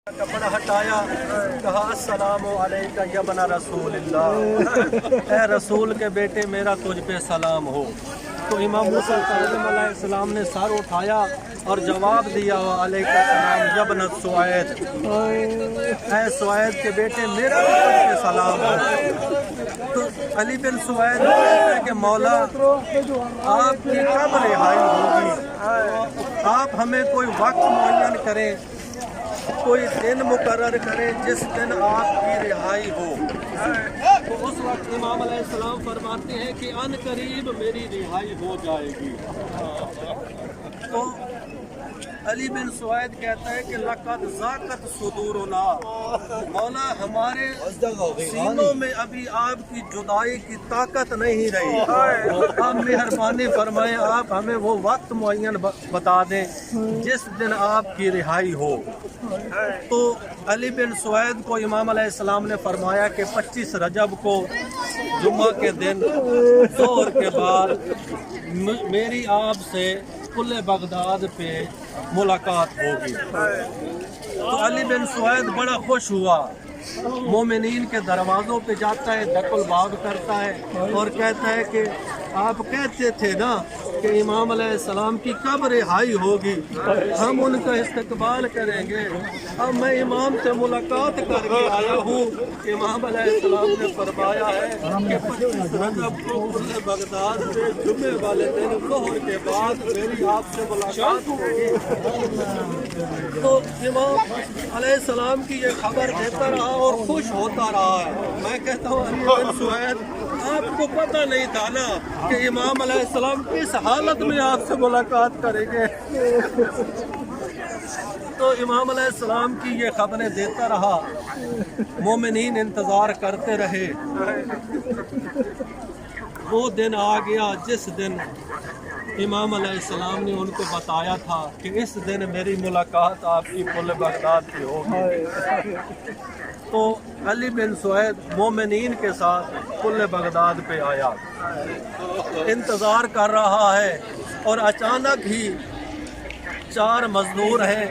کپڑا ہٹایا، کہا السلام علیکم یا بنا رسول اللہ، اے رسول کے بیٹے میرا تجھ پہ سلام ہو۔ تو امام موسیٰ علیہ السلام نے سر اٹھایا اور جواب دیا علیکم السلام یا بنا سوید، اے سوید کے بیٹے میرا بھی تجھ پہ سلام ہو۔ تو علی بن سوید کہتا ہے کہ مولا آپ کی کب رہائی ہوگی؟ آپ ہمیں کوئی وقت معین کریں، کوئی دن مقرر کرے جس دن آپ کی رہائی ہو۔ تو اس وقت امام علیہ السلام فرماتے ہیں کہ ان قریب میری رہائی ہو جائے گی۔ تو علی بن سوید کہتا ہے کہ لقد ضاقت صدورنا، مولا ہمارے سینوں میں ابھی آپ کی جدائی کی طاقت نہیں رہی، آپ مہربانی فرمائیں، آپ ہمیں وہ وقت معین بتا دیں جس دن آپ کی رہائی ہو۔ تو علی بن سوید کو امام علیہ السلام نے فرمایا کہ 25 رجب کو جمعہ کے دن ظہر کے بعد میری آپ سے کل بغداد پہ ملاقات ہوگی۔ تو علی بن سوید بڑا خوش ہوا، مومنین کے دروازوں پہ جاتا ہے، دق الباب کرتا ہے اور کہتا ہے کہ آپ کہتے تھے نا کہ امام علیہ السلام کی کب رہائی ہوگی، ہم ان کا استقبال کریں گے، اب میں امام سے ملاقات کر کے آیا ہوں۔ امام علیہ السلام نے فرمایا ہے کہ 25 رجب کو کل بغداد سے جمعے والے دن ظہر کے بعد میری آپ سے ملاقات ہوگی۔ تو امام علیہ السلام کی یہ خبر دیتا رہا اور خوش ہوتا رہا ہے۔ میں کہتا ہوں علی بن سوید آپ کو پتہ نہیں تھا نا کہ امام علیہ السلام کس حالت میں آپ سے ملاقات کریں گے۔ تو امام علیہ السلام کی یہ خبریں دیتا رہا، مومنین انتظار کرتے رہے۔ وہ دن آ گیا جس دن امام علیہ السلام نے ان کو بتایا تھا کہ اس دن میری ملاقات آپ کی پل بغداد پہ ہوگی۔ تو علی بن سوید مومنین کے ساتھ پل بغداد پہ آیا، انتظار کر رہا ہے، اور اچانک ہی 4 مزدور ہیں